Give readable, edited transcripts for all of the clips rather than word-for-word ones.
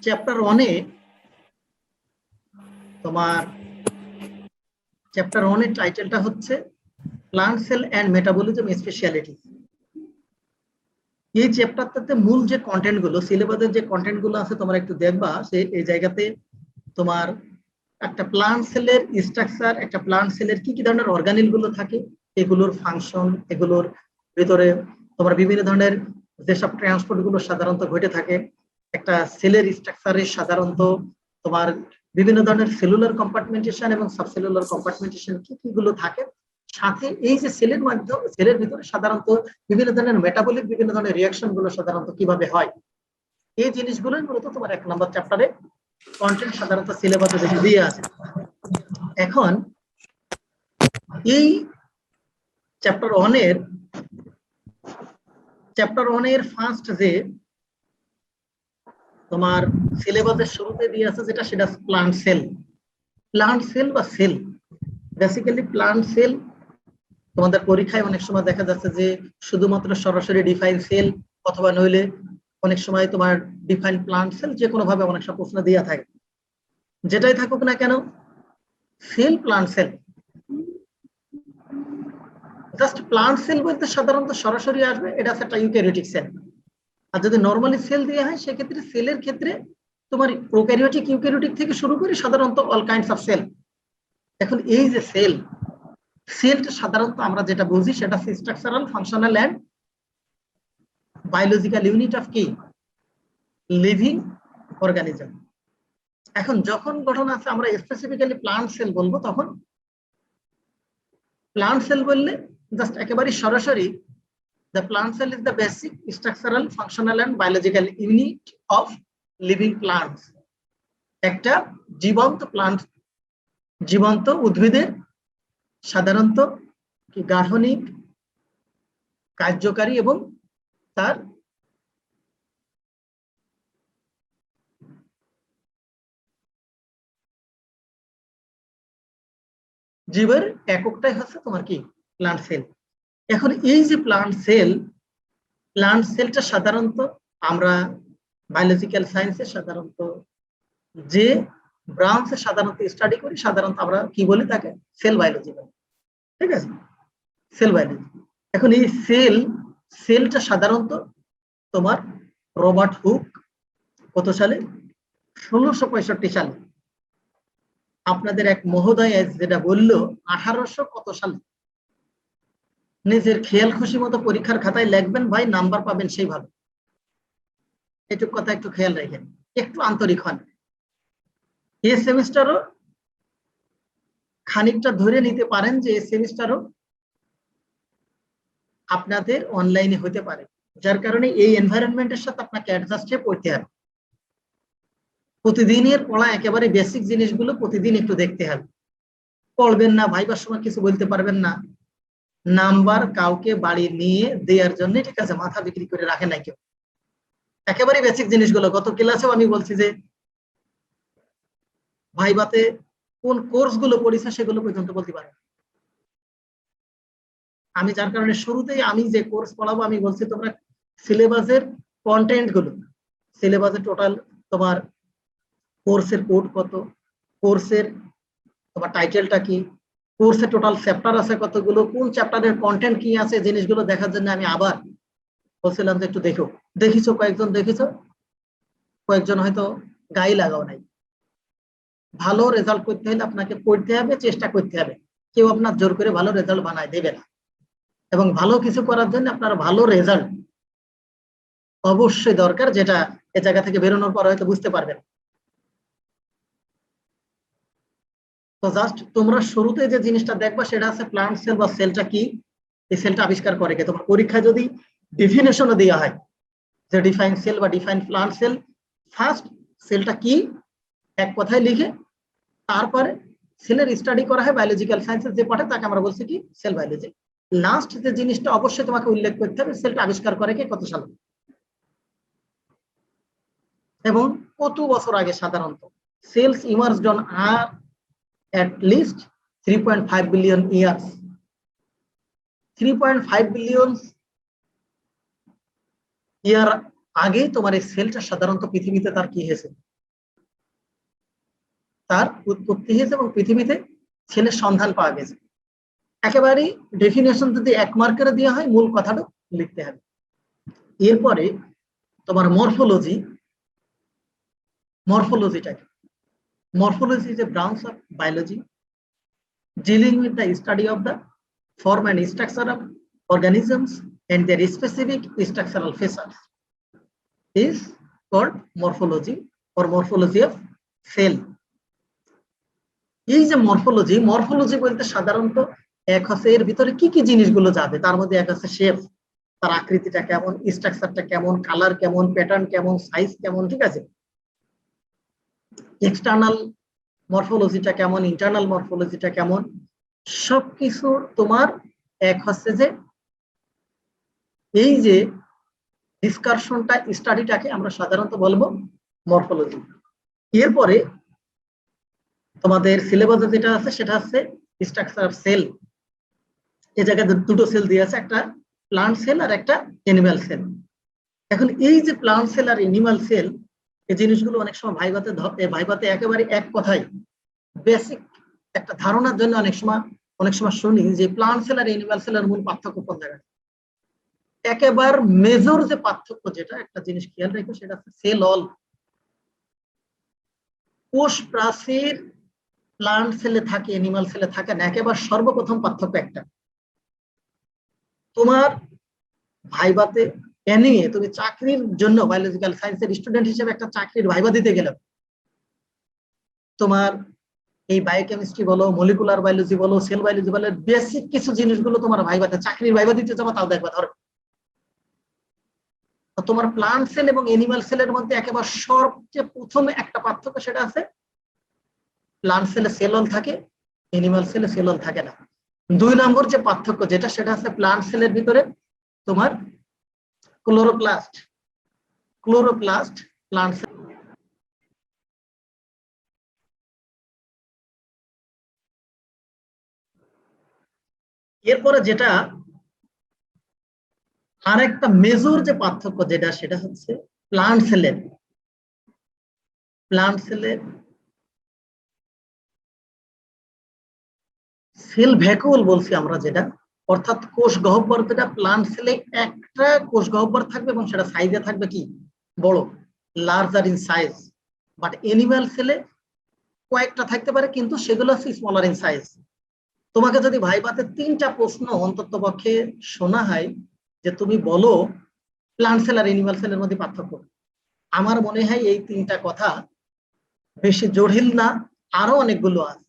Chapter 1-এ তোমার chapter 1-এর টাইটেলটা হচ্ছে plant sell and metabolism speciality. এই চ্যাপ্টারটাতে মূল যে কন্টেন্ট গুলো, সিলেবাসের যে কন্টেন্ট গুলো আছে তোমরা একটু দেখবা। সে এই জায়গাতে তোমার একটা প্লান্ট সেলের স্ট্রাকচার, একটা প্লান্ট সেলের কি কি ধরনের অর্গানিল গুলো থাকে, এগুলোর ফাংশন, এগুলোর ভিতরে তোমার বিভিন্ন ধরনের যেসব ট্রান্সপোর্ট গুলো সাধারণত ঘটে থাকে, একটা সেলের স্ট্রাকচারে সাধারণত তোমার বিভিন্ন ধরনের সেলুলার কম্পার্টমেন্টেশন এবং সাবসেলুলার কম্পার্টমেন্টেশন কি কি গুলো থাকে, সাথে এই যে সেলের মাধ্যমে সেলের ভিতরে সাধারণত বিভিন্ন ধরনের মেটাবলিক বিভিন্ন ধরনের রিয়াকশন গুলো সাধারণত কিভাবে হয়, এই জিনিসগুলোই মূলত তোমার 1 নম্বর চ্যাপ্টারে কন্টেন্ট সাধারণত সিলেবাসে দিয়ে আছে। এখন এই চ্যাপ্টার 1-এর ফার্স্ট যে তোমার সিলেবাসের শুরুতে দিয়ে আছে যেটা, সেটা প্লান্ট সেল। প্লান্ট সেল বা সেল, বেসিক্যালি প্লান্ট সেল তোমাদের পরীক্ষায় অনেক সময় দেখা যাচ্ছে যে শুধুমাত্র সরাসরি ডিফাইন সেল অথবা নইলে অনেক সময় তোমার ডিফাইন প্লান্ট সেল, যে কোনো ভাবে অনেক সময় প্রশ্ন দেওয়া থাকে। যেটাই থাকুক না কেন, cell plant cell, just plant cell বলতে সাধারণত সরাসরি আসবে এটা একটা ইউক্যারিওটিক সেল। আর যদি নরমালি সেল দেওয়া হয় সেক্ষেত্রে সেলের ক্ষেত্রে তোমার প্রোক্যারিওটিক ইউক্যারিওটিক থেকে শুরু করে সাধারণত অল কাইন্ডস অফ সেল। এখন এই যে সেলটা সাধারণত আমরা যেটা বুঝি সেটা structural, functional and biological unit of কি লিভিং অর্গানিজম। এখন যখন গঠন আছে আমরা স্পেসিফিক্যালি প্লান্ট সেল বলবো, তখন প্লান্ট সেল বললে জাস্ট একেবারে সরাসরি the plant cell is the basic structural, functional and biological unit of living plants. একটা জীবন্ত প্লান্ট, জীবন্ত উদ্ভিদের সাধারণত গাঠনিক, কার্যকারী এবং তার জীবের এককটাই হচ্ছে তোমার কি প্লান্ট সেল। এখন এই যে প্লান্ট সেলটা সাধারণত আমরা বায়োলজিক্যাল সায়েন্সে সাধারণত যে ব্রাঞ্চে সাধারণত স্টাডি করি, সাধারণত আমরা কি বলি তাকে সেল বায়োলজি বলি, ঠিক আছে, সেল বায়োলজি। এখন এই সেলটা সাধারণত তোমার রবার্ট হুক কত সালে, 1665 সালে, আপনাদের এক মহোদয় যেটা বললো 1800 কত সালে, নিজের খেয়াল খুশি মতো পরীক্ষার খাতায় লিখবেন ভাই, নাম্বার পাবেন সেইভাবে। এটুকু কথা একটু খেয়াল রাখেন, একটু আন্তরিক হন। এই সেমিস্টারও খানিকটা ধরে নিতে পারেন যে এই সেমিস্টারও আপনাদের অনলাইনে হতে পারে, যার কারণে এই এনভায়রনমেন্টের সাথে আপনাকে অ্যাডজাস্ট হয়ে পড়তে হবে। প্রতিদিনের পড়া একেবারে বেসিক জিনিসগুলো প্রতিদিন একটু দেখতে হবে। পড়বেন না, ভাইবার সময় কিছু বলতে পারবেন না, নাম্বার কাউকে বাড়ি নিয়ে দেওয়ার জন্য, ঠিক আছে, মাথা বিক্রি করে রাখে নাই কেউ। একেবারে বেসিক জিনিসগুলো গত ক্লাসেও আমি বলছি যে ভাইবাতে কোন কোর্স গুলো পড়েছে সেগুলো পর্যন্ত বলতে পারে। আমি যার কারণে শুরুতেই আমি যে কোর্স পড়াবো আমি বলছি তোমরা সিলেবাসের কন্টেন্ট গুলো, সিলেবাসের টোটাল তোমার কোর্সের কোড কত, কোর্সের তোমার টাইটেলটা কি, কোর্সের টোটাল চ্যাপ্টার আছে কতগুলো, কোন চ্যাপ্টারের কন্টেন্ট কি আছে, জিনিসগুলো দেখার জন্য আমি আবার বলছিলাম যে একটু দেখো। দেখিছো, কয়েকজন দেখিছো, কয়েকজন হয়তো গায়ে লাগাও নাই। ভালো রেজাল্ট করতে হলে আপনাকে পড়তে হবে, চেষ্টা করতে হবে, কেউ আপনার জোর করে ভালো রেজাল্ট বানায় দেবে না। এবং ভালো কিছু করার জন্য আপনার ভালো রেজাল্ট অবশ্যই দরকার, যেটা এ জায়গা থেকে বেরোনোর পর হয়তো বুঝতে পারবেন। তো জাস্ট তোমরা শুরুতে যে জিনিসটা দেখবা সেটা আছে প্লান্ট সেল বা সেলটা কি, এই সেলটা আবিষ্কার করে কে। তোমার পরীক্ষায় যদি ডেফিনেশনও দেওয়া হয় যে ডিফাইন সেল বা ডিফাইন প্লান্ট সেল, ফার্স্ট সেলটা কি এক কথায় লিখে তারপরে সেলের স্টাডি করা হয় বায়োলজিক্যাল সায়েন্সের যে পড়ে তাকে আমরা বলছি কি সেল বায়োলজি। লাস্ট যে জিনিসটা অবশ্যই তোমাকে উল্লেখ করতে হবে, সেলটা আবিষ্কার করে কে, কত সালে এবং কত বছর আগে। সাধারণত cells emerged on earth at least 3.5 billion years. 3.5 billion year আগে তোমার এই সেলটা সাধারণত পৃথিবীতে তার কি হয়েছে, তার উৎপত্তি হয়েছে এবং পৃথিবীতে সেলের সন্ধান পাওয়া গেছে। একেবারেই ডেফিনেশন যদি এক মার্কের দেওয়া হয়, মূল কথাটা লিখতে হবে। এরপরে তোমার মরফোলজিটাকে, morphology is a branch of biology dealing with the study of the form and structure of organisms and their specific structural features is called morphology or morphology of cell. এই যে মরফোলজি বলতে সাধারণত এক হচ্ছে এর ভিতরে কি কি জিনিসগুলো যাবে, তার মধ্যে এক হচ্ছে শেপ, তার আকৃতিটা কেমন, স্ট্রাকচারটা কেমন, কালার কেমন, প্যাটার্ন কেমন, সাইজ কেমন, ঠিক আছে। এক্সটার্নাল মরফোলজিটা কেমন, ইন্টারনাল মরফোলজিটা কেমন, সবকিছু তোমার এক হচ্ছে যে এই যে ডিসকাশনটা, স্টাডিটাকে আমরা সাধারণত বলবো মরফোলজি। এরপরে তোমাদের সিলেবাসে যেটা আছে সেটা হচ্ছে স্ট্রাকচার অফ সেল। এই জায়গায় দুটো সেল দিয়ে আছে, একটা প্লান্ট সেল আর একটা অ্যানিমাল সেল। এখন এই যে প্লান্ট সেল আর অ্যানিমাল সেল, এই জিনিসগুলো অনেক সময় ভাইভাতে একেবারে এক কথায় বেসিক একটা ধারণার জন্য অনেক সময় শুনি যে প্লান্ট সেল আর অ্যানিমাল সেলের মূল পার্থক্য কোন জায়গায়। একেবারে মেজর যে পার্থক্য, যেটা একটা জিনিস খেয়াল রেখো, সেটা হচ্ছে সেল অল। কোষ প্রাচীর প্লান্ট সেলে থাকে, অ্যানিমাল সেলে থাকে না। একেবারে সর্বপ্রথম পার্থক্য একটা, তোমার ভাইভাতে নিয়ে তুমি চাকরির জন্য বায়োলজিক্যাল সায়েন্সের স্টুডেন্ট হিসেবে একটা চাকরির ভাইভা দিতে গেলে তোমার এই বায়োকেমিস্ট্রি বলো, মলিকুলার বায়োলজি বলো, সেল বায়োলজি বলো, বেসিক কিছু জিনিসগুলো তোমার ভাইভাতে, চাকরির ভাইভা দিতে যাবো, তাও দেখবা ধরো তোমার প্লান্ট সেল এবং অ্যানিমাল সেলের মধ্যে একেবারে সবচেয়ে প্রথমে একটা পার্থক্য, সেটা আছে প্লান্ট সেলে সেল অল থাকে, অ্যানিমাল সেলে সেল অল থাকে না। 2 নম্বর যে পার্থক্য যেটা, সেটা আছে প্লান্ট সেলের ভিতরে তোমার ক্লোরোপ্লাস্ট প্লান্ট সেল। এরপরে যেটা আর একটা মেজর যে পার্থক্য যেটা, সেটা হচ্ছে প্লান্ট সেলের সেল ভ্যাকুয়াল বলছি আমরা যেটা, অর্থাৎ কোষ গহ্বর, যেটা প্লান্ট সেলে একটা কোষ গহ্বর থাকবে এবং সেটা সাইজে থাকবে কি বড়, larger in size. But animal সেলে কয়েকটা থাকতে পারে, কিন্তু সেগুলো হচ্ছে স্মলার ইন সাইজ। তোমাকে যদি ভাইভাতে 3টা প্রশ্ন অন্তত পক্ষে শোনা হয় যে তুমি বলো প্লান্ট সেল আর অ্যানিমাল সেলের মধ্যে পার্থক্য, আমার মনে হয় এই 3টা কথা বেশি জটিল না, আরো অনেকগুলো আছে।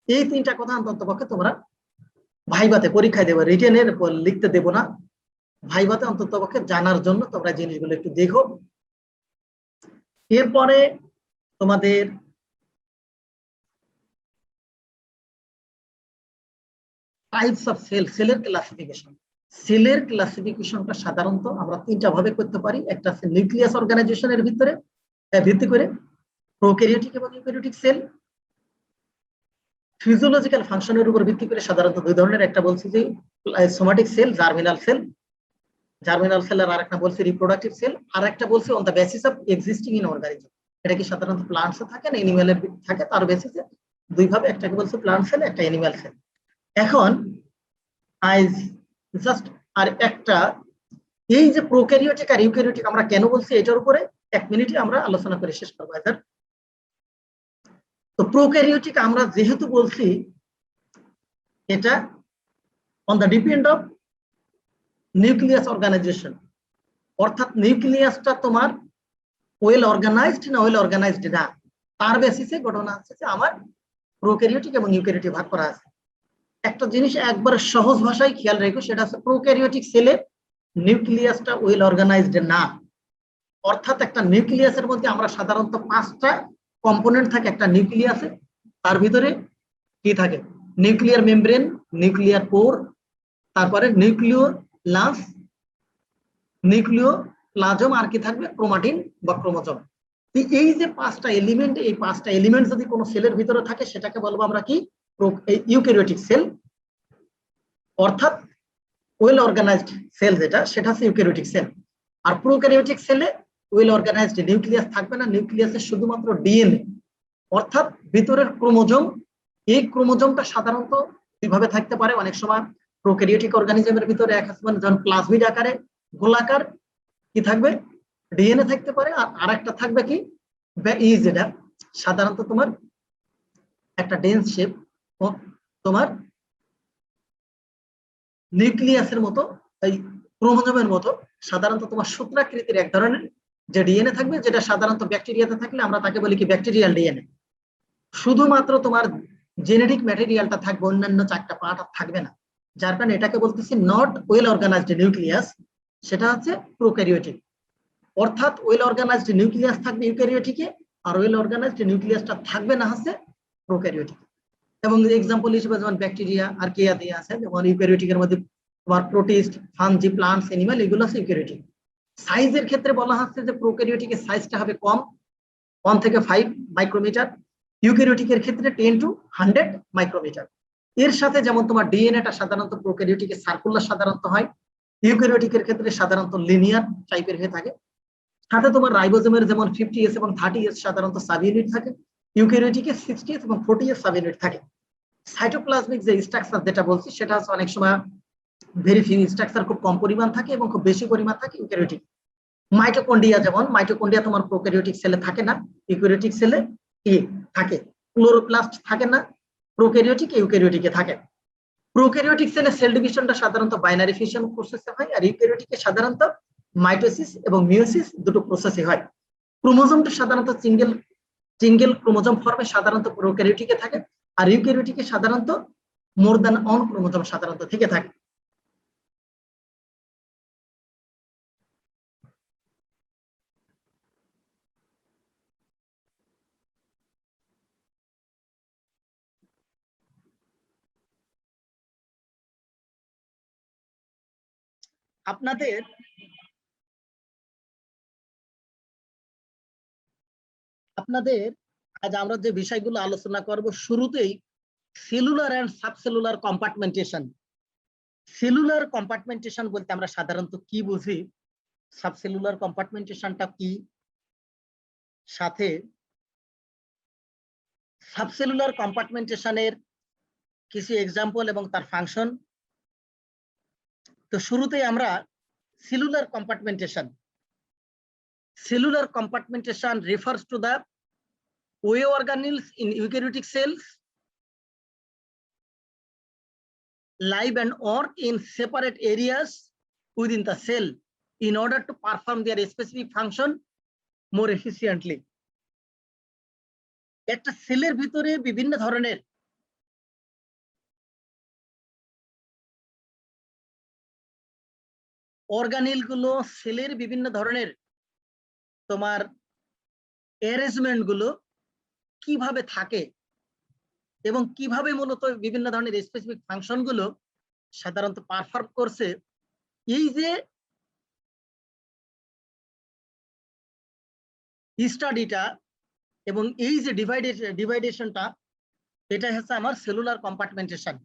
এই 3টা কথা অন্তত পক্ষে তোমরা ভাইভাতে পরীক্ষায় দেবো, রিটেনের লিখতে দেবো না, ভাইভাতে অন্তত পক্ষে জানার জন্য তোমরা জিনিসগুলো একটু দেখো। এরপরে তোমাদের টাইপস অফ সেলের ক্লাসিফিকেশনটা সাধারণত আমরা 3টা ভাবে করতে পারি। একটা আছে নিউক্লিয়াস অর্গানাইজেশনের ভিত্তি করে প্রোক্যারিওটিক এবং ইউক্যারিওটিক সেল। ফিজিওলজিক্যাল ফাংশনের উপর ভিত্তি করে সাধারণত 2 ধরনের, একটা বলছি যে সোমাটিক সেল, জার্মিনাল সেল, আর আরেকটা বলছি রিপ্রোডাক্টিভ সেল, আর একটা বলছি on the basis of existing in organism. এটা কি সাধারণত প্লান্টসে থাকে না অ্যানিমালের থাকে, তার বেসিসে 2 ভাবে, একটাকে বলছে প্লান্ট সেল, একটা অ্যানিমাল সেল। এখন আইজ জাস্ট আর একটা, এই যে প্রোক্যারিওটিক আর ইউক্যারিওটিক আমরা কেন বলছি এটার উপরে 1 মিনিটে আমরা আলোচনা করে শেষ করবো। তো প্রোক্যারিওটিক আমরা যেহেতু বলছি, এটা on the depend of nucleus organisation, অর্থাৎ নিউক্লিয়াসটা তোমার ওয়েল অর্গানাইজড না ওয়েল অর্গানাইজড না, তার বেসিসে ঘটনা আছে যে আমার প্রোক্যারিওটিক এবং ইউক্যারিওটিক ভাগ করা আছে। একটা জিনিস একবারে সহজ ভাষায় খেয়াল রেখো, সেটা হচ্ছে প্রোক্যারিওটিক সেলে নিউক্লিয়াসটা ওয়েল অর্গানাইজড না, অর্থাৎ একটা নিউক্লিয়াসের মধ্যে আমরা সাধারণত 5টা কম্পোনেন্ট থাকে একটা নিউক্লিয়াসে। তার ভিতরে কি থাকে, নিউক্লিয়ার মেমব্রেন, নিউক্লিয়ার পোর, তারপরে নিউক্লিওপ্লাজম, আর কি থাকবে ক্রোমাটিন বা ক্রোমোজোম। এই যে 5টা এলিমেন্ট, এই 5টা এলিমেন্ট যদি কোনো সেলের ভিতরে থাকে, সেটাকে বলবো আমরা কি ইউক্যারিওটিক সেল, অর্থাৎ ওয়েল অর্গানাইজড সেল যেটা, সেটা হচ্ছে ইউক্যারিওটিক সেল। আর প্রোক্যারিওটিক সেলে ওয়েল অর্গানাইজড নিউক্লিয়াস থাকবে না, নিউক্লিয়াসে শুধুমাত্র ডিএনএ অর্থাৎ ভিতরের ক্রোমোজোম। এই ক্রোমোজোমটা সাধারণত দুইভাবে থাকতে পারে। অনেক সময় প্রোক্যারিওটিক অর্গানিজমের ভিতরে এক আছে মানে যেমন প্লাজমিড আকারে গোলাকার কি থাকবে ডিএনএ থাকতে পারে, আর আরেকটা থাকবে কি যেটা সাধারণত তোমার একটা ডেন্স শেপ তোমার নিউক্লিয়াসের মতো এই ক্রোমোজোমের মতো সাধারণত তোমার সূত্রাকৃতির এক ধরনের যে ডিএনএ থাকবে, যেটা সাধারণত ব্যাকটেরিয়াতে থাকলে আমরা তাকে বলি কি ব্যাকটেরিয়াল ডিএনএ। শুধুমাত্র তোমার জেনেটিক ম্যাটেরিয়ালটা থাকবে, অন্যান্য চারটা পার্ট আর থাকবে না, যার কারণে এটাকে বলতেছি নট ওয়েল অর্গানাইজড নিউক্লিয়াস, সেটা হচ্ছে প্রোক্যারিওটিক। অর্থাৎ ওয়েল অর্গানাইজড নিউক্লিয়াস থাকবে ইউক্যারিওটিকে, আর ওয়েল অর্গানাইজড নিউক্লিয়াসটা থাকবে না হচ্ছে প্রোক্যারিওটিক। এবং এক্সাম্পল হিসেবে যেমন ব্যাকটেরিয়া আর কেয়া দিয়ে আছে, যেমন ইউক্যারিওটিকের মধ্যে তোমার প্রোটিস্ট, ফাঞ্জি, প্লান্টস, এনিম্যাল, এগুলো আছে ইউক্যারিওটিক। সাইজের ক্ষেত্রে বলা হচ্ছে যে প্রোক্যারিওটিকের সাইজটা হবে কম, 1 থেকে 5 মাইক্রোমিটার, ইউক্যারিওটিকের ক্ষেত্রে 10 to 100 মাইক্রোমিটার। এর সাথে যেমন তোমার ডিএনএটা সাধারণত প্রোক্যারিওটিকের সার্কুলার সাধারণত হয়, ইউক্যারিওটিকের ক্ষেত্রে সাধারণত লিনিয়ার টাইপের হয়ে থাকে। সাথে তোমার রাইবোজোমের যেমন 50S এবং 30S সাধারণত সাব ইউনিট থাকে, ইউক্যারিওটিকে 60S এবং 40S সাব ইউনিট থাকে। সাইটোপ্লাজমিক যে স্ট্রাকচার যেটা বলছি সেটা হচ্ছে অনেক সময় ভেরি ফিউ স্ট্রাকচার খুব কম পরিমাণ থাকে এবং খুব বেশি পরিমাণ থাকে ইউক্যারিওটিক। মাইটোকন্ড্রিয়া যেমন মাইটোকন্ড্রিয়া তোমার প্রোক্যারিওটিক সেলে থাকে না, ইউক্যারিওটিক সেলে কি থাকে, ক্লোরোপ্লাস্ট থাকে না, প্রোক্যারিওটিক ইউক্যারিওটিকে থাকে। প্রোক্যারিওটিক সেলে সেল ডিভিশনটা সাধারণত বাইনারি ফিশন প্রসেসে হয়, আর ইউক্যারিওটিকে সাধারণত মাইটোসিস এবং মিওসিস দুটো প্রসেসে হয়। ক্রোমোজোমটা সাধারণত সিঙ্গেল ক্রোমোজোম ফর্মে সাধারণত প্রোক্যারিওটিকে থাকে, আর ইউক্যারিওটিকে সাধারণত মোর দ্যান 1 ক্রোমোজোম সাধারণত থেকে থাকে। আপনাদের আজ আমরা যে বিষয়গুলো আলোচনা করব, শুরুতেই সেলুলার এন্ড সাবসেলুলার কম্পার্টমেন্টেশন। সেলুলার কম্পার্টমেন্টেশন বলতে আমরা সাধারণত কি বুঝি, সাবসেলুলার কম্পার্টমেন্টেশনটা কি, সাথে সাবসেলুলার কম্পার্টমেন্টেশনের কিছু এক্সাম্পল এবং তার ফাংশন। তো শুরুতেই আমরা cellular compartmentation. Cellular compartmentation refers to the way organelles in eukaryotic cells live and work in separate areas within the cell in order to perform their specific function more efficiently. একটা সেলের ভিতরে বিভিন্ন ধরনের অর্গানিল গুলো, সেলের বিভিন্ন ধরনের তোমার অ্যারেঞ্জমেন্ট গুলো কিভাবে থাকে এবং কিভাবে মূলত বিভিন্ন ধরনের স্পেসিফিক ফাংশন গুলো সাধারণত পারফর্ম করছে, এই যে স্টাডিটা এবং এই যে ডিভাইডেশনটা, এটা হচ্ছে আমার cellular compartmentation.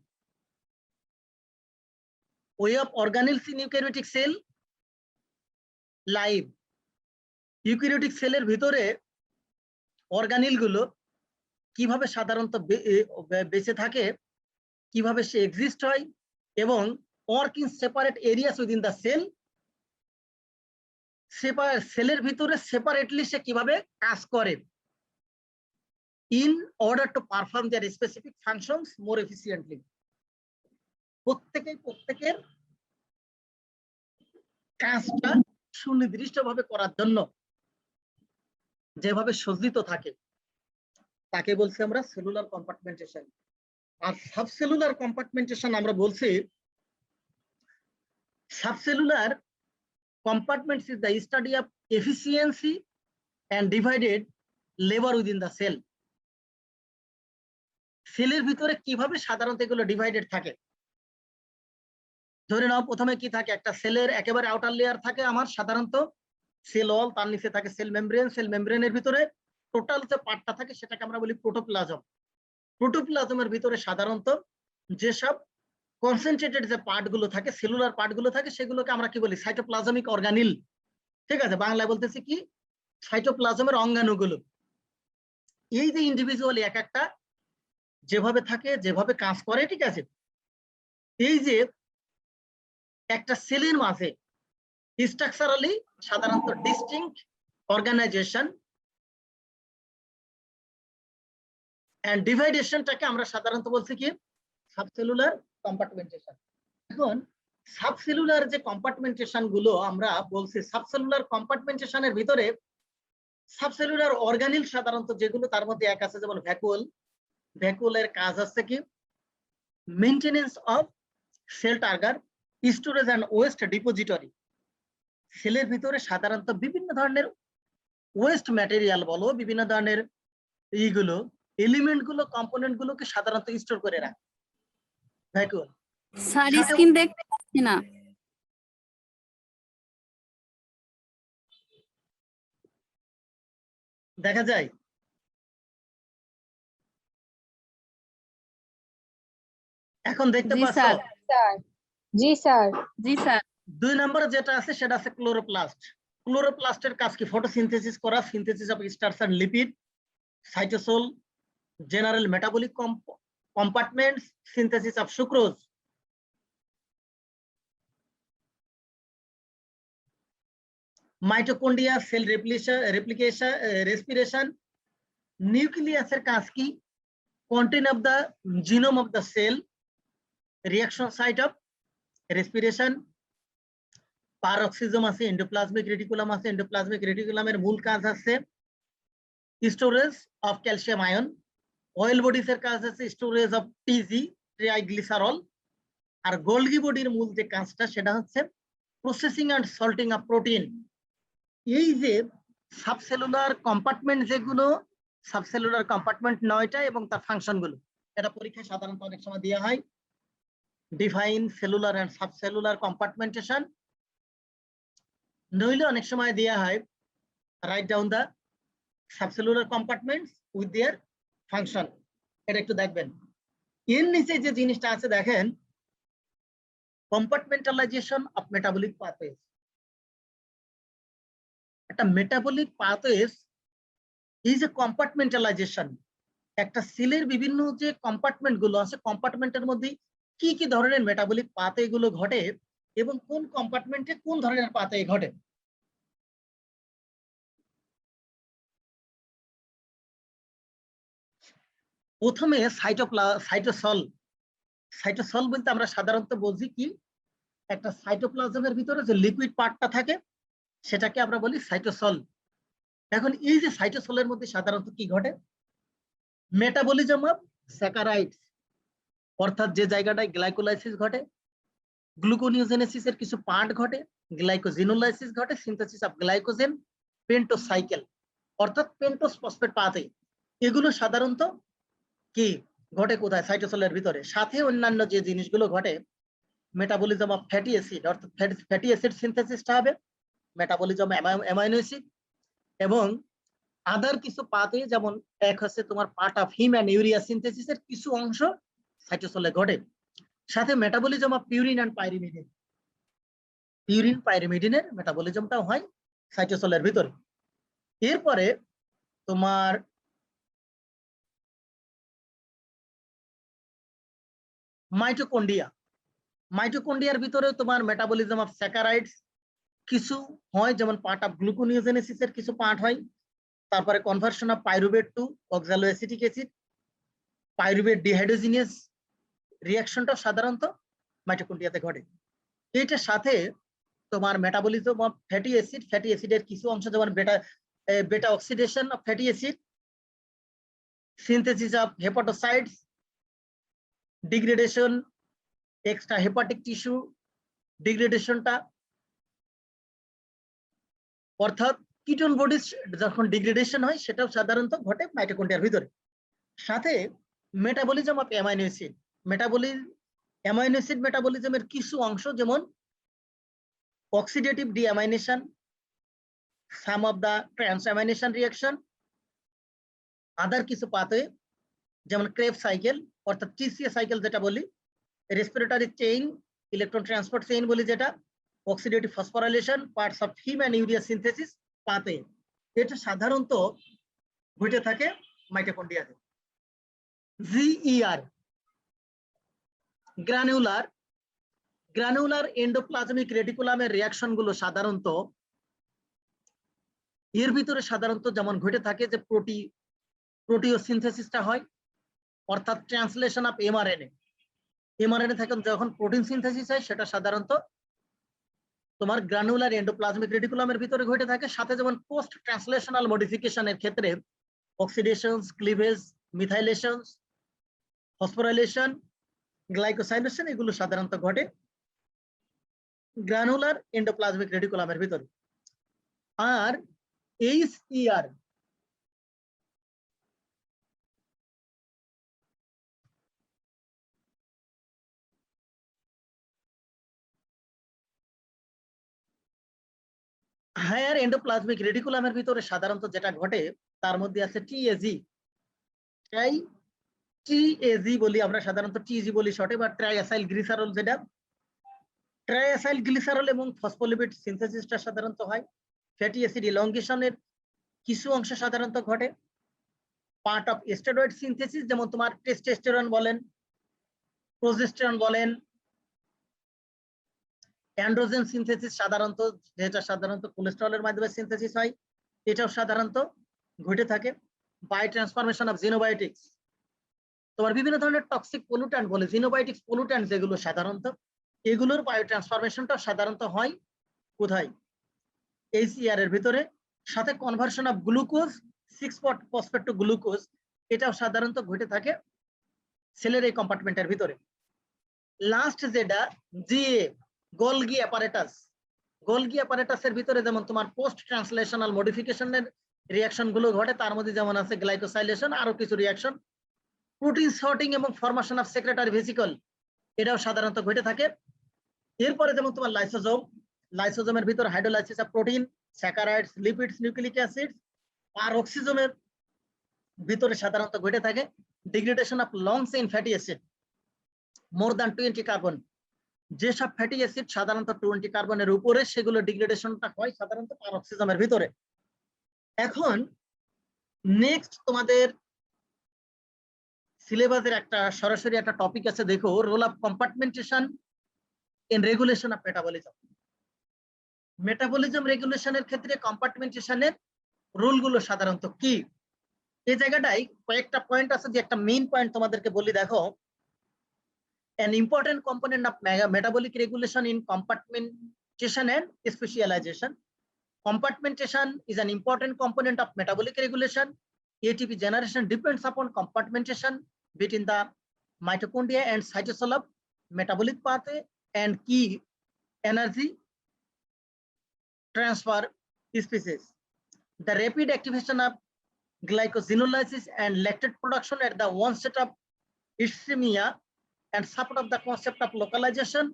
Way of organelles in eukaryotic cell live. Eukaryotic সেলের ভিতরে অর্গানিল গুলো কিভাবে সাধারণত বেঁচে থাকে, কিভাবে সে এক্সিস্ট হয়, এবং work in separate areas within the cell. সেলের ভিতরে সেপারেটলি সে কিভাবে কাজ করে, in order to perform their specific functions more efficiently. প্রত্যেকের কাজটা সুনির্দিষ্টভাবে করার জন্য যেভাবে সজ্জিত থাকে তাকে বলছি আমরা সেলুলার কম্পার্টমেন্টেশন। আর সাবসেলুলার কম্পার্টমেন্টেশন আমরা বলছি, সাবসেলুলার compartments is the study of efficiency and divided labor within the cell. সেলের ভিতরে কিভাবে সাধারণত এগুলো ডিভাইডেড থাকে। ধরে নাও প্রথমে কি থাকে, একটা সেলের একেবারে আউটার লেয়ার থাকে আমার সাধারণত সেল ওয়াল, তার নিচে থাকে সেল মেমব্রেন। সেল মেমব্রেনের ভিতরে টোটাল যে পার্টটা থাকে সেটাকে আমরা বলি প্রোটোপ্লাজম। প্রোটোপ্লাজমের ভিতরে সাধারণত যেসব কনসেন্ট্রেটেড যে পার্ট গুলো থাকে, সেলুলার পার্ট গুলো থাকে, সেগুলোকে আমরা কি বলি সাইটোপ্লাজমিক অর্গানিল। ঠিক আছে, বাংলায় বলতেছি কি, সাইটোপ্লাজমের অঙ্গাণুগুলো। এই যে ইন্ডিভিজুয়ালি এক একটা যেভাবে থাকে, যেভাবে কাজ করে, ঠিক আছে, এই যে একটা সেলের মাঝে স্ট্রাকচারালি সাধারণত ডিস্টিংক্ট অর্গানাইজেশন এন্ড ডিভাইডেশনটাকে আমরা সাধারণত বলছি কি সাবসেলুলার কম্পার্টমেন্টেশন। এখন সাবসেলুলার যে কম্পার্টমেন্টেশন গুলো আমরা বলছি, সাবসেলুলার কম্পার্টমেন্টেশনের ভিতরে সাবসেলুলার অর্গানিল সাধারণত যেগুলো, তার মধ্যে এক আছে যেমন ভ্যাকুয়াল। ভ্যাকুয়ালের কাজ হচ্ছে কি maintenance of cell turgor, storage and waste depository. সেলের ভিতরে সাধারণত বিভিন্ন ধরনের ওয়েস্ট ম্যাটেরিয়াল বলো, বিভিন্ন ধরনের এইগুলো এলিমেন্ট গুলো, কম্পোনেন্ট গুলোকে সাধারণত স্টোর করে রাখে ভ্যাকুয়াল। স্যার স্ক্রিন দেখতে পাচ্ছি না। দেখা যায়? এখন দেখতে জি পাচ্ছ? স্যার। জি স্যার। জি স্যার। 2 নম্বরে যেটা আছে সেটা আছে ক্লোরোপ্লাস্ট। ক্লোরোপ্লাস্টের কাজ কি ফটোসিনথেসিস করা, synthesis of starch and lipid, cytosol, general metabolic compartments, synthesis of sucrose. Mitochondria, cell replication, respiration. নিউক্লিয়াসের কাজ কি content of the genome of the cell, reaction site of respiration. Peroxisome আছে, এন্ডোপ্লাজমিক রেটিকুলাম আছে, endoplasmic রেটিকুলামের মূল কাজ আছে storage of calcium ion. Oil bodies এর কাজ আছে স্টোরেজ অফ টিজি, ট্রাইগ্লিসারল। আর গোলগি বডির মূল যে কাজটা সেটা হচ্ছে processing and sorting of protein. এই যে সাবসেলুলার কম্পার্টমেন্ট যেগুলো, সাবসেলুলার কম্পার্টমেন্ট 9টা এবং তার ফাংশন গুলো, এটা পরীক্ষায় সাধারণত অনেক সময় দেওয়া হয়। Define cellular and subcellular compartmentation, নইলে অনেক সময় দেওয়া হয় write down the subcellular compartments with their function. এটা একটু দেখবেন। এর নিচে যে জিনিসটা আছে দেখেন, কম্পার্টমেন্টালাইজেশন অফ মেটাবলিক পাথওয়েজ। একটা মেটাবলিক পাথওয়েজ এই যে কম্পার্টমেন্টালাইজেশন, একটা সেলের বিভিন্ন যে কম্পার্টমেন্ট গুলো আছে, কম্পার্টমেন্টের মধ্যে কি কি ধরনের মেটাবলিক পাথওয়ে গুলো ঘটে এবং কোন কম্পার্টমেন্টে কোন ধরনের পাথওয়ে ঘটে। প্রথমে সাইটোসল। সাইটোসল বলতে আমরা সাধারণত বলছি কি একটা সাইটোপ্লাজমের ভিতরে যে লিকুইড পার্টটা থাকে সেটাকে আমরা বলি সাইটোসল। এখন এই যে সাইটোসলের মধ্যে সাধারণত কি ঘটে, মেটাবলিজম অফ স্যাকারাইডস, অর্থাৎ যে জায়গাটায় গ্লাইকোলাইসিস ঘটে, গ্লুকোনিওজেনেসিসের কিছু পার্ট ঘটে, গ্লাইকোজিনোলাইসিস ঘটে, synthesis of glycogen, pentose cycle, অর্থাৎ পেন্টোজ ফসফেট পাথওয়ে। এগুলো সাধারণত কি ঘটে কোথায়, সাইটোসলের ভিতরে। সাথে অন্যান্য যে জিনিসগুলো ঘটে, মেটাবলিজম অফ ফ্যাটি অ্যাসিড, অর্থাৎ ফ্যাটি অ্যাসিড সিনথেসিসটা হবে, মেটাবলিজম অ্যামাইনো অ্যাসিড, এবং আদার কিছু পাথওয়ে, যেমন এক হচ্ছে তোমার part of haem and urea সিনথেসিসের কিছু অংশ সাইটোসলে ঘটে। সাথে metabolism of purine and pyrimidine, purine পাইরিমিডিনের মেটাবলিজমটাও হয় সাইটোসলের ভিতরে। এরপরে তোমার মাইটোকন্ড্রিয়া। মাইটোকন্ড্রিয়ার ভিতরে তোমার মেটাবলিজম অফ স্যাকারাইডস কিছু হয়, যেমন পার্ট অফ গ্লুকোনিওজেনেসিসের কিছু পার্ট হয়। তারপরে conversion of pyruvate to oxaloacetic acid, pyruvate dehydrogenase রিঅ্যাকশনটা সাধারণত মাইটোকন্ড্রিয়াতে ঘটে। এইটার সাথে তোমার metabolism of fatty acid, fatty অ্যাসিডের কিছু অংশ যেমন beta oxidation of fatty acid, synthesis of hepatocytes, degradation extra hepatic tissue ডিগ্রেডেশনটা, অর্থাৎ কিটোন বডিজ যখন ডিগ্রেডেশন হয় সেটাও সাধারণত ঘটে মাইটোকন্ড্রিয়ার ভিতরে। সাথে metabolism of amino acid, amino acid মেটাবলিজমের কিছু অংশ যেমন oxidative deamination, some of the transamination reaction, other কিছু পাথওয়ে যেমন ক্রেব সাইকেল, অর্থাৎ টিসিএ সাইকেল যেটা বলি, respiratory chain, electron transport chain বলি যেটা, oxidative phosphorylation, parts of haem and urea synthesis পাতে। এটা সাধারণত ঘটে থাকে মাইটোকন্ড্রিয়াতে। GER granular endoplasmic reticulum reaction গুলো সাধারণত এর ভিতরে সাধারণত যেমন ঘটে থাকে যে প্রোটিওসিনথেসিসটা হয়, অর্থাৎ ট্রান্সলেশন অফ এমআরএনএ থেকে যখন প্রোটিন সিনথেসিস হয় সেটা সাধারণত তোমার গ্রানুলার এন্ডোপ্লাজমিক রেটিকুলামের ভিতরে ঘটে থাকে। সাথে যেমন পোস্ট ট্রান্সলেশনাল মডিফিকেশনের ক্ষেত্রে অক্সিডেশনস, ক্লিভেজ, মিথাইলেশনস, ফসফোরাইলেশন, গ্লাইকোসাইলেশন এগুলো সাধারণত ঘটে গ্রানুলার এন্ডোপ্লাজমিক রেটিকুলামের ভিতরে। আর এইচইআর হায়ার এন্ডোপ্লাজমিক রেটিকুলামের ভিতরে সাধারণত যেটা ঘটে তার মধ্যে আছে টিএজি বলি আমরা, সাধারণত টিজি বলি শর্টে, বা ট্রাইঅ্যাসাইল গ্লিসারল, যেটা ট্রাইঅ্যাসাইল গ্লিসারল এবং ফসফোলিপিড সিনথেসিসটা সাধারণত হয়। ফ্যাটি অ্যাসিড ইলংগেশনের কিছু অংশ সাধারণত ঘটে। পার্ট অফ স্টেরয়েড সিনথেসিস, যেমন তোমার টেস্টোস্টেরন বলেন, প্রোজেস্টেরন বলেন, অ্যান্ড্রোজেন সিনথেসিস সাধারণত, যেটা সাধারণত কোলেস্টেরলের মাধ্যমে সিনথেসিস হয়, এটাও সাধারণত ঘটে থাকে। বাই ট্রান্সফরমেশন অফ জিনোবায়োটিক্স, তোমার বিভিন্ন ধরনের টক্সিক পলুট্যান্ট বলে জিনোবায়োটিক্স পলুট্যান্ট যেগুলো সাধারণত, এগুলোর বায়ো ট্রান্সফরমেশনটা সাধারণত হয় কোথায়? এইচইআর এর ভিতরে। সাথে conversion of glucose six phosphate to glucose, এটাও সাধারণত ঘটে থাকে সেলের এই কম্পার্টমেন্টের ভিতরে। লাস্ট যেটা জিএ গোলগি অ্যাপারেটাসের ভিতরে যেমন তোমার পোস্ট ট্রান্সলেশনাল মডিফিকেশনের রিয়াকশন গুলো ঘটে, তার মধ্যে যেমন আছে গ্লাইকোসাইলেশন, আরো কিছু রিয়াকশন, প্রোটিন সর্টিং এবং ফরমেশন অফ সেক্রেটারি ভেসিকল, এটাও সাধারণত ঘটে থাকে। এরপরে যেমন তোমার লাইসোজোমের ভিতর hydrolysis of protein, saccharides, lipids, nucleic acids, আর অক্সিজোমের ভিতরে সাধারণত ঘটে থাকে degradation of long chain fatty acid more than 20 carbon. যেসব ফ্যাটি অ্যাসিড সাধারণত 20 কার্বনের উপরে, সেগুলো ডিগ্রেডেশনটা হয় সাধারণত পারঅক্সিজমের ভিতরে। এখন নেক্সট তোমাদের সিলেবাসের একটা সরাসরি একটা টপিক আছে, দেখো, role of compartmentation in regulation of metabolism. Metabolism রেগুলেশনের ক্ষেত্রে কম্পার্টমেন্টেশনের রুলগুলো সাধারণত কি, এই জায়গাটায় কয়েকটা পয়েন্ট আছে, যে একটা মেইন পয়েন্ট তোমাদেরকে বলি। দেখো, an important component of metabolic regulation in compartmentation and specialization. Compartmentation is an important component of metabolic regulation. ATP generation depends upon compartmentation between the mitochondria and cytosol of metabolic pathway and key energy transfer species. The rapid activation of glycosinolysis and lactate production at the onset of ischemia and support of the concept of localization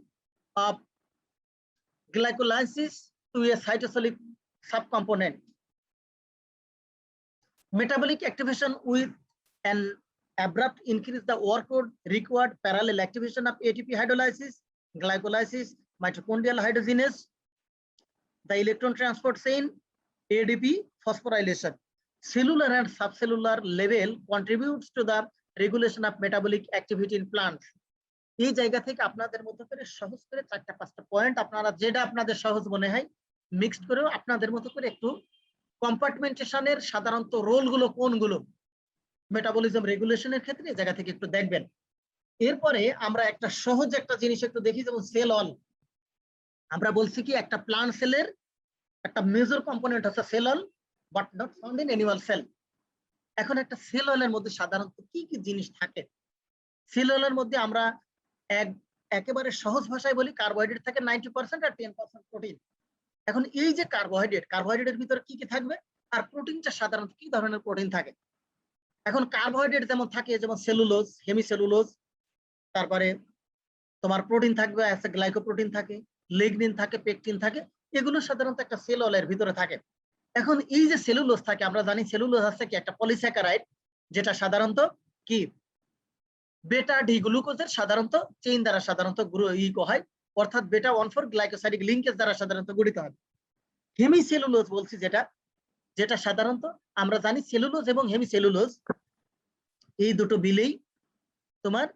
of glycolysis to a cytosolic subcomponent. Metabolic activation with an abrupt increase the workload required parallel activation of ATP hydrolysis, glycolysis, mitochondrial hydrogenase, the electron transport chain, ADP phosphorylation. Cellular and subcellular level contributes to the regulation of metabolic activity in plants. এই জায়গা থেকে আপনাদের মতো করে সহজ করে 4-5টা point আপনারা যেটা আপনাদের সহজ মনে হয় মিক্সড করেও আপনাদের মতো করে একটু কম্পার্টমেন্টেশনের সাধারণত রোলগুলো কোনগুলো মেটাবলিজম রেগুলেশনের ক্ষেত্রে এই জায়গা থেকে একটু দেখবেন। এরপরে আমরা একটা সহজ একটা জিনিস একটু দেখি, যেমন সেল অল। আমরা বলছি কি একটা প্লান্ট সেলের একটা মেজর কম্পোনেন্ট হচ্ছে cell wall, but not found in animal cell. এখন একটা সেল অলের মধ্যে সাধারণত কি কি জিনিস থাকে? সেল অলের মধ্যে আমরা একেবারে সহজ ভাষায় বলি, কার্বোহাইড্রেট থাকে 90% আর 10% প্রোটিন। এখন এই যে কার্বোহাইড্রেটের ভিতরে কি কি থাকবে, আর প্রোটিনটা সাধারণত কি ধরনের প্রোটিন থাকে? এখন কার্বোহাইড্রেট যেমন থাকে, যেমন সেলুলোজ, হেমিসেলুলোজ, তারপরে তোমার প্রোটিন থাকবে, গ্লাইকোপ্রোটিন থাকে, লিগনিন থাকে, পেকটিন থাকে, এগুলো সাধারণত একটা সেল অলের ভিতরে থাকে। এখন এই যে সেলুলোজ থাকে, আমরা জানি সেলুলোজ হচ্ছে কি একটা পলিস্যাকারাইড, যেটা সাধারণত কি বেটা ডি গ্লুকোজের সাধারণত চেইন দ্বারা সাধারণত হয় অর্থাৎ বেটা 1,4 গ্লাইকোসাইডিক লিঙ্কেজ দ্বারা সাধারণত গঠিত হয়। হেমিসেলুলোজ বলছি যেটা সাধারণত আমরা জানি সেলুলোজ এবং হেমিসেলুলোজ এই দুটো বিলেই তোমার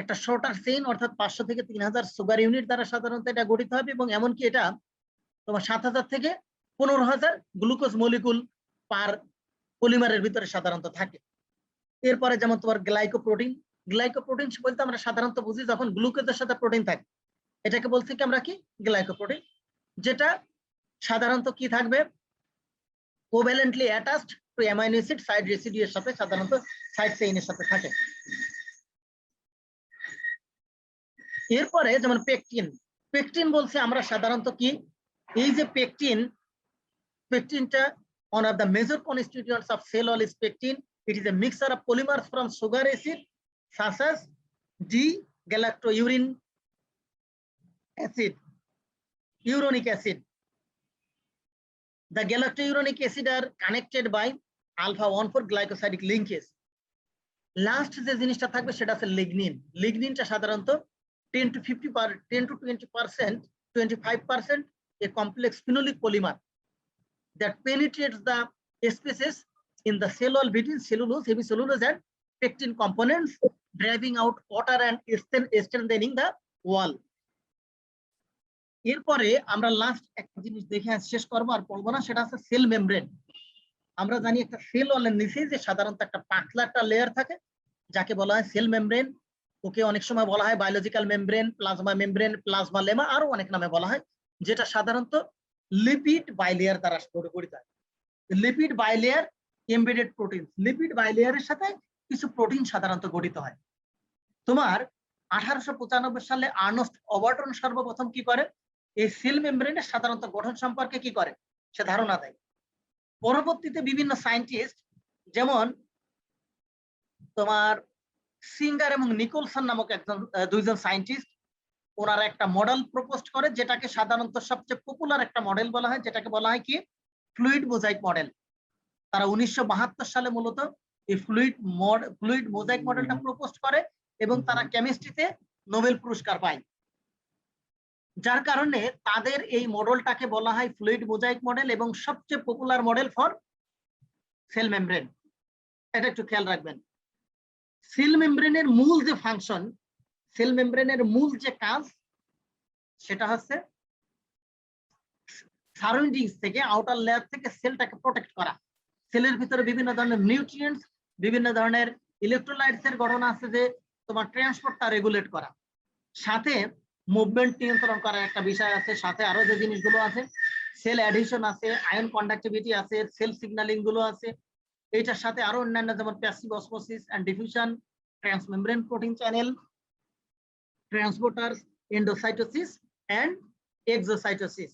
একটা শর্টার চেইন অর্থাৎ 500 থেকে 3000 সুগার ইউনিট দ্বারা সাধারণত এটা গঠিত হবে এবং এমনকি এটা তোমার 7000 থেকে 15000 গ্লুকোজ মলিকুল পার পলিমারের ভিতরে সাধারণত থাকে। এরপরে যেমন তোমার গ্লাইকোপ্রোটিন বলতে আমরা সাধারণত বুঝি যখন গ্লুকোজের সাথে প্রোটিন থাকে, এটাকে বলছি কি আমরা কি গ্লাইকোপ্রোটিন, যেটা সাধারণত কি থাকবে covalently attached to amino acid side residue এর সাথে সাধারণত সাইড চেইনের সাথে থাকে। এরপরে যেমন পেকটিন বলছে আমরা সাধারণত কি এই যে পেকটিনটা one of the major constituents of cell wall is pectin. It is a mixture of polymers from sugar acid such as D-galactouronic acid. The galactouronic acid are connected by alpha-1,4 glycosidic linkage. Last যে জিনিসটা থাকবে সেটা আছে লিগনিনটা সাধারণত 10 to 20%, 25% a complex phenolic polymer that penetrates the spaces in the cell wall between cellulose, hemicellulose and pectin components, driving out water and strengthening the wall. এরপরে আমরা last একটা জিনিস দেখে শেষ করবো আর বলবো না, সেটা হচ্ছে সেল মেমব্রেন। আমরা জানি একটা সেল ওয়ালের নিচে যে সাধারণত একটা পাতলা একটা লেয়ার থাকে যাকে বলা হয় সেল মেমব্রেন। ওকে অনেক সময় বলা হয় biological membrane, plasma membrane, plasma lemma, আরো অনেক নামে বলা হয়, যেটা সাধারণত লিপিড বাইলেয়ার দ্বারা গঠিত হয়। Lipid bilayer embedded protein, lipid বাইলেয়ারের সাথে কিছু প্রোটিন সাধারণত গঠিত হয়। তোমার 1895 সালে আর্নস্ট ওবার্টন সর্বপ্রথম কি করে এই সেল মেমব্রেনের সাধারণত গঠন সম্পর্কে কি করে সে ধারণা দেয়। পরবর্তীতে বিভিন্ন সায়েন্টিস্ট যেমন তোমার সিঙ্গার এবং নিকোলসন নামক দুইজন সায়েন্টিস্ট ওনারা একটা মডেল প্রপোজ করে যেটাকে সাধারণত সবচেয়ে পপুলার একটা মডেল বলা হয়, যেটাকে বলা হয় কি ফ্লুইড মোজাইক মডেল। তারা 1972 সালে মূলত এই ফ্লুইড মোজাইক মডেলটা প্রপোজ করে এবং তারা কেমিস্ট্রিতে নোবেল পুরস্কার পায়, যার কারণে তাদের এই মডেলটাকে বলা হয় ফ্লুইড মোজাইক মডেল এবং সবচেয়ে popular model for cell membrane. এটা একটু খেয়াল রাখবেন। সেল মেমব্রেনের মূল যে ফাংশন, সেল মেমব্রেনের মূল যে কাজ সেটা হচ্ছে সারাউন্ডিংস থেকে আউটার লেয়ার থেকে সেলটাকে প্রোটেক্ট করা। সেলের ভিতরে বিভিন্ন ধরনের নিউট্রিয়েন্টস, বিভিন্ন ধরনের ইলেকট্রোলাইটস এর গঠন আছে যে তোমার ট্রান্সপোর্টটা রেগুলেট করা, সাথে মুভমেন্ট নিয়ন্ত্রণ করার একটা বিষয় আছে, সাথে আরো যে জিনিসগুলো আছে সেল অ্যাডিশন আছে, আয়ন কন্ডাক্টিভিটি আছে, সেল সিগন্যালিং গুলো আছে, এইটার সাথে আরো অন্যান্য যেমন passive osmosis and diffusion, transmembrane protein channel, transporters, endocytosis and exocytosis.